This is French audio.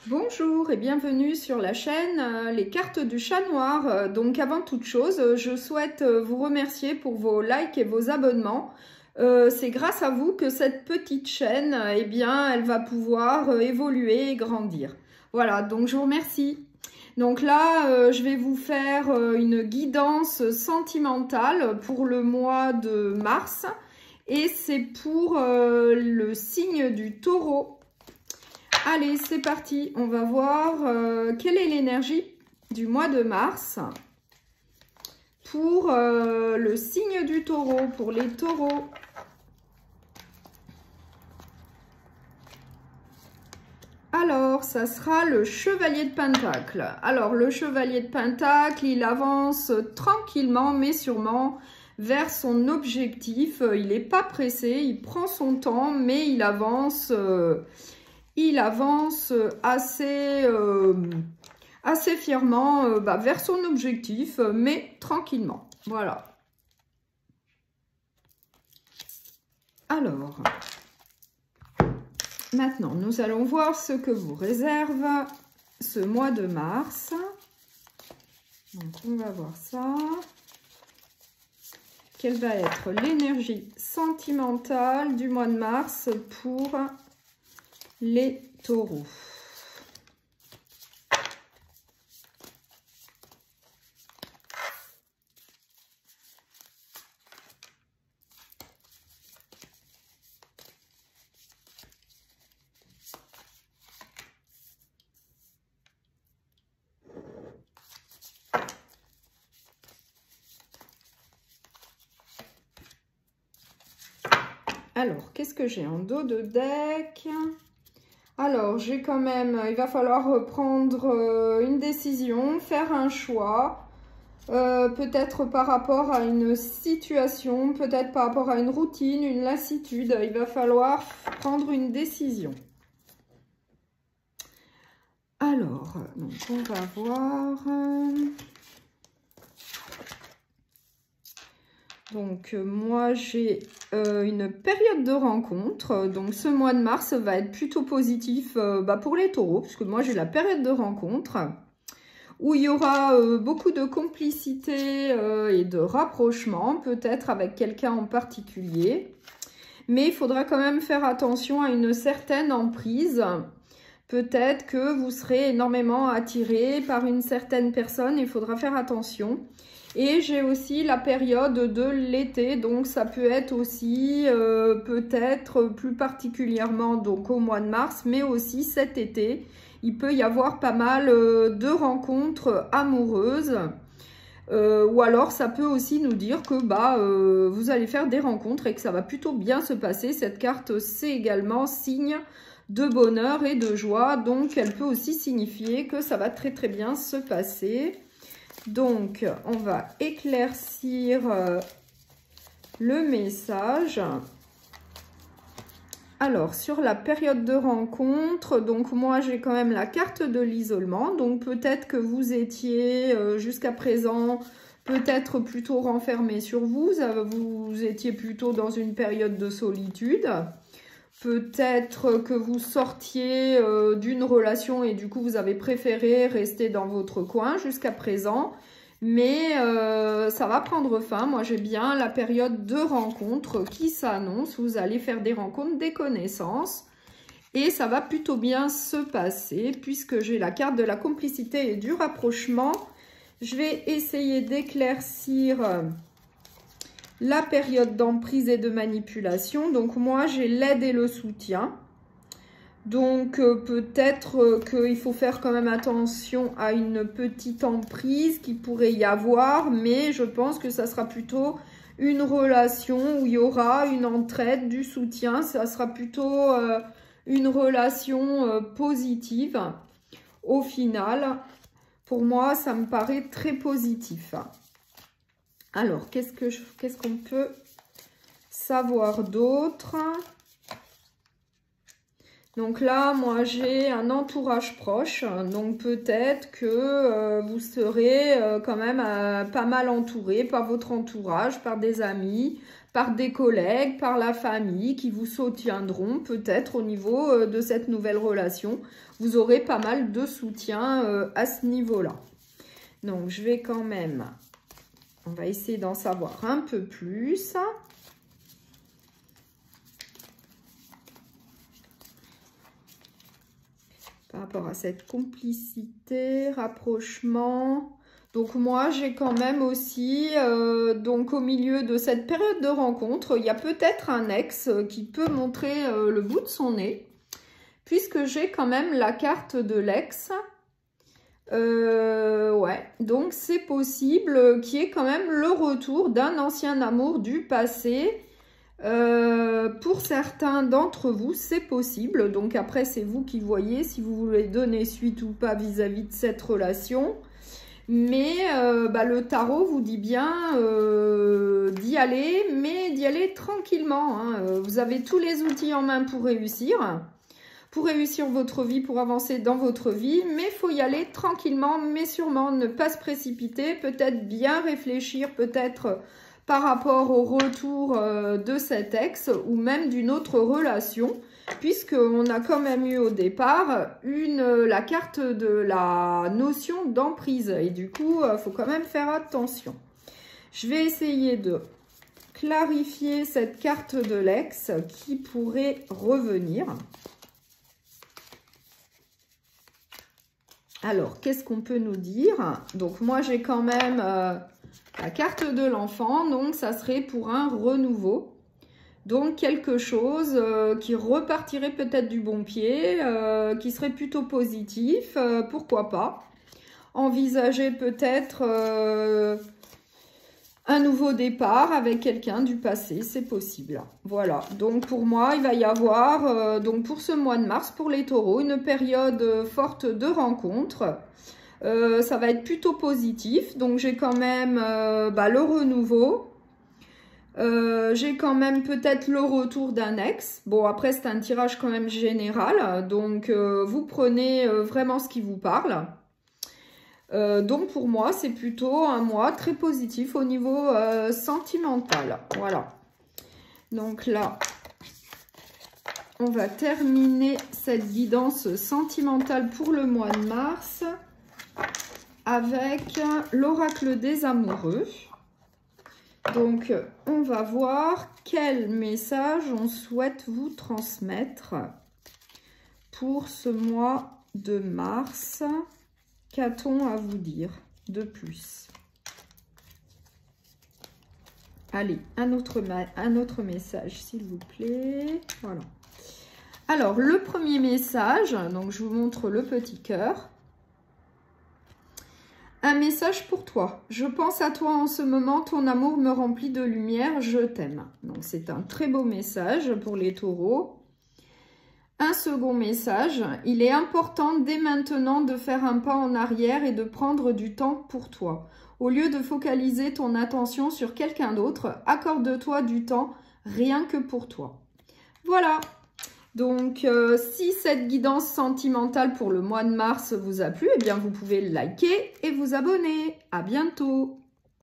Bonjour et bienvenue sur la chaîne Les cartes du chat noir. Donc avant toute chose, je souhaite vous remercier pour vos likes et vos abonnements. C'est grâce à vous que cette petite chaîne, eh bien, elle va pouvoir évoluer et grandir. Voilà, donc je vous remercie. Donc là, je vais vous faire une guidance sentimentale pour le mois de mars. Et c'est pour le signe du taureau. Allez, c'est parti. On va voir quelle est l'énergie du mois de mars pour le signe du taureau, pour les taureaux. Alors, ça sera le chevalier de Pentacle. Alors, le chevalier de Pentacle, il avance tranquillement, mais sûrement vers son objectif. Il n'est pas pressé, il prend son temps, mais il avance assez fièrement vers son objectif, mais tranquillement. Voilà. Alors, maintenant, nous allons voir ce que vous réserve ce mois de mars. Donc, on va voir ça. Quelle va être l'énergie sentimentale du mois de mars pour les taureaux? Alors, qu'est-ce que j'ai en dos de deck? Alors, j'ai quand même, il va falloir prendre une décision, faire un choix, peut-être par rapport à une situation, peut-être par rapport à une routine, une lassitude. Il va falloir prendre une décision. Alors, donc on va voir. Donc, moi, j'ai une période de rencontre. Donc, ce mois de mars va être plutôt positif pour les taureaux, puisque moi, j'ai la période de rencontre où il y aura beaucoup de complicité et de rapprochement, peut-être avec quelqu'un en particulier. Mais il faudra quand même faire attention à une certaine emprise. Peut-être que vous serez énormément attiré par une certaine personne, il faudra faire attention. Et j'ai aussi la période de l'été, donc ça peut être aussi peut-être plus particulièrement donc au mois de mars, mais aussi cet été. Il peut y avoir pas mal de rencontres amoureuses. Ou alors ça peut aussi nous dire que vous allez faire des rencontres et que ça va plutôt bien se passer. Cette carte, c'est également signe de bonheur et de joie, donc elle peut aussi signifier que ça va très très bien se passer. Donc, on va éclaircir le message. Alors, sur la période de rencontre, donc moi, j'ai quand même la carte de l'isolement. Donc, peut-être que vous étiez jusqu'à présent peut-être plutôt renfermé sur vous. Vous étiez plutôt dans une période de solitude. Peut-être que vous sortiez d'une relation et du coup, vous avez préféré rester dans votre coin jusqu'à présent. Mais ça va prendre fin. Moi, j'ai bien la période de rencontre qui s'annonce. Vous allez faire des rencontres, des connaissances. Et ça va plutôt bien se passer puisque j'ai la carte de la complicité et du rapprochement. Je vais essayer d'éclaircir la période d'emprise et de manipulation. Donc moi, j'ai l'aide et le soutien. Donc peut-être qu'il faut faire quand même attention à une petite emprise qui pourrait y avoir. Mais je pense que ça sera plutôt une relation où il y aura une entraide, du soutien. Ça sera plutôt une relation positive. Au final, pour moi, ça me paraît très positif. Alors, qu'est-ce qu'on peut savoir d'autre? Donc là, moi, j'ai un entourage proche. Donc, peut-être que vous serez quand même pas mal entouré par votre entourage, par des amis, par des collègues, par la famille qui vous soutiendront peut-être au niveau de cette nouvelle relation. Vous aurez pas mal de soutien à ce niveau-là. Donc, je vais quand même... On va essayer d'en savoir un peu plus. Par rapport à cette complicité, rapprochement. Donc moi, j'ai quand même aussi, donc au milieu de cette période de rencontre, il y a peut-être un ex qui peut montrer le bout de son nez. Puisque j'ai quand même la carte de l'ex. Ouais, donc c'est possible qu'il y ait quand même le retour d'un ancien amour du passé. Pour certains d'entre vous, c'est possible. Donc après, c'est vous qui voyez si vous voulez donner suite ou pas vis-à-vis de cette relation. Mais le tarot vous dit bien d'y aller, mais d'y aller tranquillement. Hein. Vous avez tous les outils en main pour réussir votre vie, pour avancer dans votre vie. Mais il faut y aller tranquillement, mais sûrement ne pas se précipiter. Peut-être bien réfléchir, peut-être... par rapport au retour de cet ex ou même d'une autre relation, puisqu'on a quand même eu au départ la carte de la notion d'emprise. Et du coup, il faut quand même faire attention. Je vais essayer de clarifier cette carte de l'ex qui pourrait revenir. Alors, qu'est-ce qu'on peut nous dire? Donc, moi, j'ai quand même... la carte de l'enfant, donc ça serait pour un renouveau. Donc quelque chose qui repartirait peut-être du bon pied, qui serait plutôt positif, pourquoi pas. Envisager peut-être un nouveau départ avec quelqu'un du passé, c'est possible. Voilà, donc pour moi, il va y avoir, donc pour ce mois de mars, pour les taureaux, une période forte de rencontres. Ça va être plutôt positif, donc j'ai quand même le renouveau, j'ai quand même peut-être le retour d'un ex. Bon, après c'est un tirage quand même général, donc vous prenez vraiment ce qui vous parle. Donc pour moi c'est plutôt un mois très positif au niveau sentimental, voilà. Donc là, on va terminer cette guidance sentimentale pour le mois de mars avec l'oracle des amoureux. Donc, on va voir quel message on souhaite vous transmettre pour ce mois de mars. Qu'a-t-on à vous dire de plus? Allez, un autre message, s'il vous plaît. Voilà. Alors, le premier message, donc je vous montre le petit cœur. Un message pour toi. Je pense à toi en ce moment, ton amour me remplit de lumière, je t'aime. Donc, c'est un très beau message pour les taureaux. Un second message, il est important dès maintenant de faire un pas en arrière et de prendre du temps pour toi. Au lieu de focaliser ton attention sur quelqu'un d'autre, accorde-toi du temps rien que pour toi. Voilà. Donc, si cette guidance sentimentale pour le mois de mars vous a plu, eh bien, vous pouvez liker et vous abonner. À bientôt!